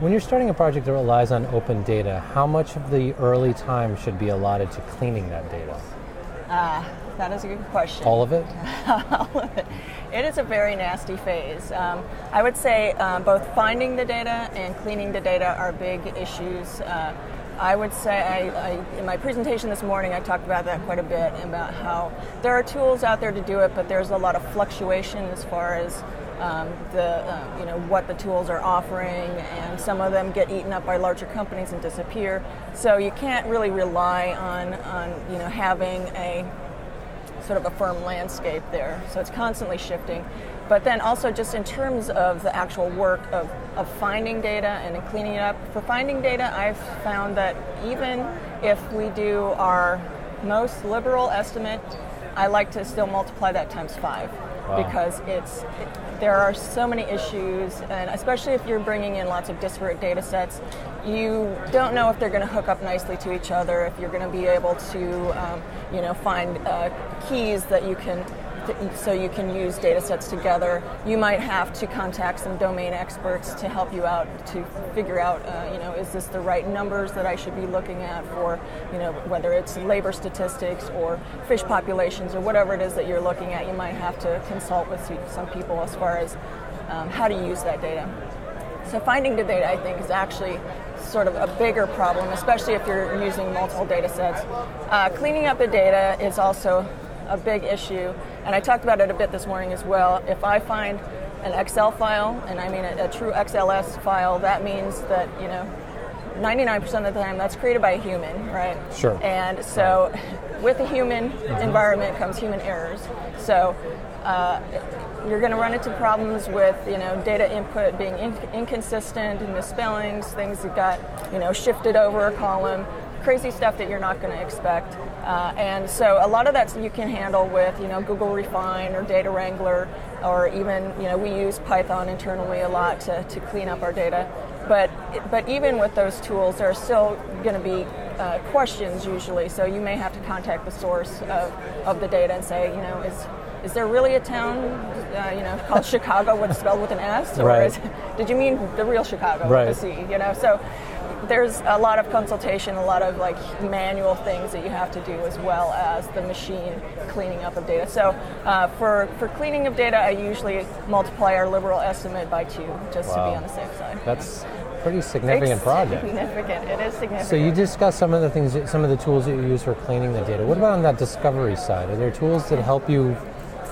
When you're starting a project that relies on open data, how much of the early time should be allotted to cleaning that data? That is a good question. All of it? All of it. It is a very nasty phase. I would say both finding the data and cleaning the data are big issues. I would say, in my presentation this morning, I talked about that quite a bit, about how there are tools out there to do it, but there's a lot of fluctuation as far as what the tools are offering, and some of them get eaten up by larger companies and disappear. So you can't really rely on having a sort of a firm landscape there. So it's constantly shifting. But then also just in terms of the actual work of finding data and cleaning it up. For finding data, I've found that even if we do our most liberal estimate, I like to still multiply that times 5. Wow. Because there are so many issues, and especially if you're bringing in lots of disparate data sets, you don't know if they're going to hook up nicely to each other, if you're going to be able to find keys that you can so you can use data sets together. You might have to contact some domain experts to help you out to figure out, is this the right numbers that I should be looking at for, whether it's labor statistics or fish populations or whatever it is that you're looking at. You might have to consult with some people as far as how to use that data. So finding the data, I think, is actually sort of a bigger problem, especially if you're using multiple data sets. Cleaning up the data is also a big issue, and I talked about it a bit this morning as well. If I find an Excel file, and I mean a true XLS file, that means that 99% of the time that's created by a human, right? Sure. And so with a human environment comes human errors. So you're going to run into problems with data input being inconsistent, misspellings, things that got shifted over a column, crazy stuff that you're not going to expect. And so a lot of that you can handle with Google Refine or Data Wrangler, or even we use Python internally a lot to clean up our data. But even with those tools, there are still going to be questions usually. So you may have to contact the source of the data and say, is there really a town, called Chicago, what's spelled with an S, or right. Did you mean the real Chicago right. with a C? So there's a lot of consultation, a lot of manual things that you have to do, as well as the machine cleaning up of data. So for cleaning of data, I usually multiply our liberal estimate by 2, just wow. to be on the safe side. That's a pretty significant project. Significant. It is significant. So you discussed some of the tools that you use for cleaning the data. What about on that discovery side? Are there tools that help you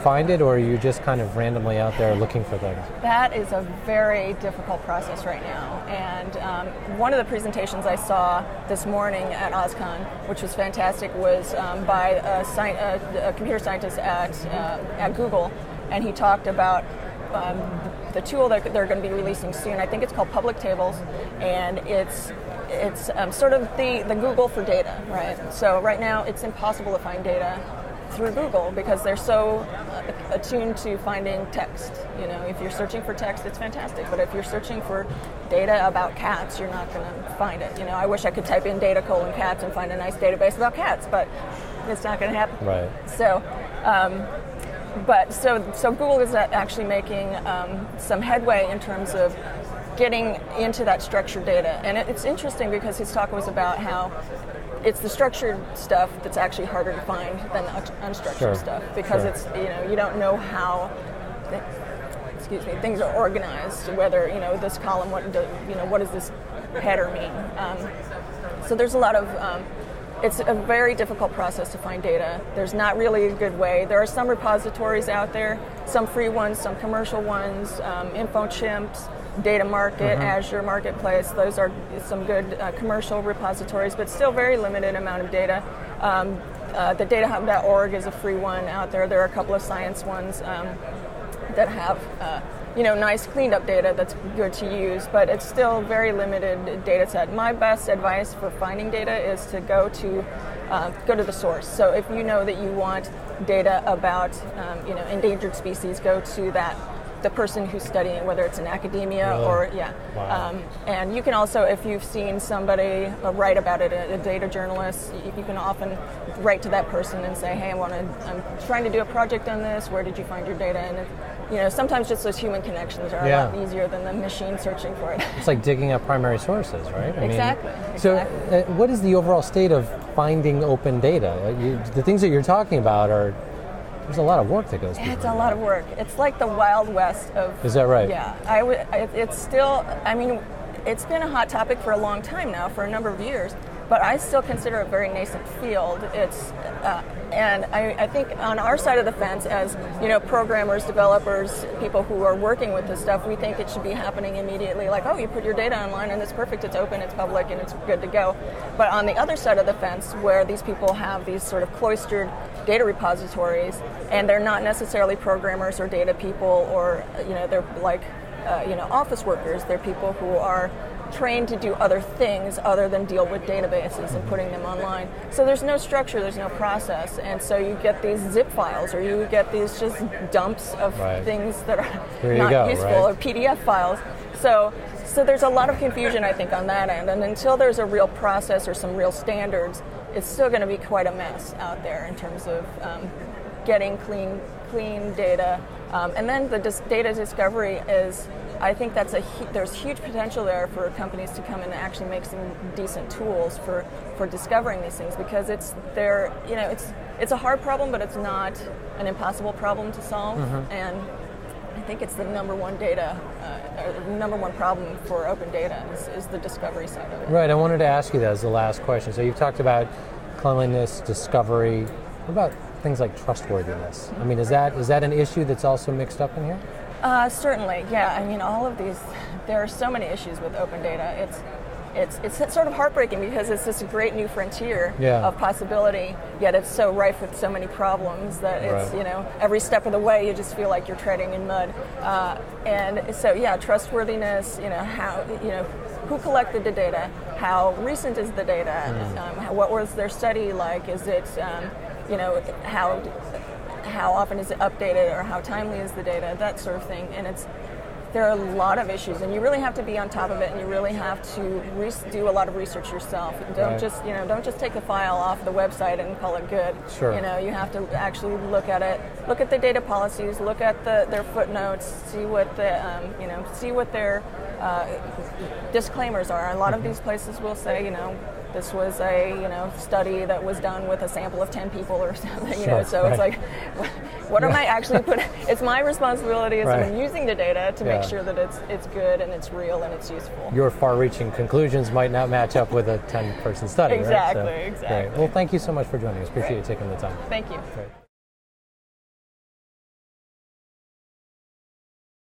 find it, or are you just kind of randomly out there looking for things? That is a very difficult process right now. And one of the presentations I saw this morning at OSCON, which was fantastic, was by a computer scientist at Google, and he talked about the tool that they're going to be releasing soon. I think it's called Public Tables, and it's sort of the Google for data, right? So right now it's impossible to find data through Google because they're so attuned to finding text. If you're searching for text, it's fantastic, but if you're searching for data about cats, you're not going to find it. I wish I could type in data : cats and find a nice database about cats, but it's not going to happen. Right. So, so Google is actually making some headway in terms of getting into that structured data, and it's interesting because his talk was about how it's the structured stuff that's actually harder to find than unstructured sure. stuff, because sure. it's you don't know how things are organized, whether this column, what does this header mean. So there's a lot of it's a very difficult process to find data. There's not really a good way. There are some repositories out there, some free ones, some commercial ones, InfoChimps, Data Market, Azure Marketplace. Those are some good commercial repositories, but still very limited amount of data. The datahub.org is a free one out there. There are a couple of science ones that have nice cleaned up data that's good to use, but it's still very limited data set. My best advice for finding data is to go to the source. So if you know that you want data about endangered species, go to the person who's studying it, whether it's in academia or Wow. And you can also, if you've seen somebody write about it, a data journalist, you can often write to that person and say, hey, I'm trying to do a project on this. Where did you find your data? And sometimes just those human connections are a lot easier than the machine searching for it. It's like digging up primary sources, right? Exactly. So what is the overall state of finding open data? The things that you're talking about there's a lot of work that goes into it. It's a lot of work. It's like the Wild West of... Is that right? Yeah. It's still, it's been a hot topic for a long time now, for a number of years, but I still consider it a very nascent field. And I think on our side of the fence, as programmers, developers, people who are working with this stuff, we think it should be happening immediately. Like, you put your data online and it's perfect, it's open, it's public, and it's good to go. But on the other side of the fence, where these people have these sort of cloistered data repositories, and they're not necessarily programmers or data people, or they're like office workers. They're people who are trained to do other things other than deal with databases and putting them online. So there's no structure, there's no process, and so you get these zip files, or you get these just dumps of things that are not useful, or PDF files. So there's a lot of confusion, I think, on that end, and until there's a real process or some real standards, it's still going to be quite a mess out there in terms of getting clean data. And then the data discovery is, I think there's huge potential there for companies to come in and actually make some decent tools for discovering these things, because it's a hard problem, but it's not an impossible problem to solve. And I think it's the number one problem for open data is the discovery side of it. Right. I wanted to ask you that as the last question. So you've talked about cleanliness, discovery. What about things like trustworthiness? Is that an issue that's also mixed up in here? Certainly, yeah. All of these, there are so many issues with open data. It's sort of heartbreaking, because it's this great new frontier of possibility, yet it's so rife with so many problems that it's, every step of the way you just feel like you're treading in mud. And so, trustworthiness, who collected the data, how recent is the data, what was their study like, is it, how often is it updated, or how timely is the data, that sort of thing. And there are a lot of issues, and you really have to be on top of it, and you really have to do a lot of research yourself. Don't just take the file off the website and call it good. Sure. You have to actually look at it, look at the data policies, look at their footnotes, see what their disclaimers are. A lot of these places will say, this was a study that was done with a sample of 10 people or something. So it's like, what am I actually putting? It's my responsibility as someone using the data to make sure that it's good and it's real and it's useful. Your far-reaching conclusions might not match up with a 10-person study. Exactly, right? Exactly. Great. Well, thank you so much for joining us. Appreciate you taking the time. Thank you. Great.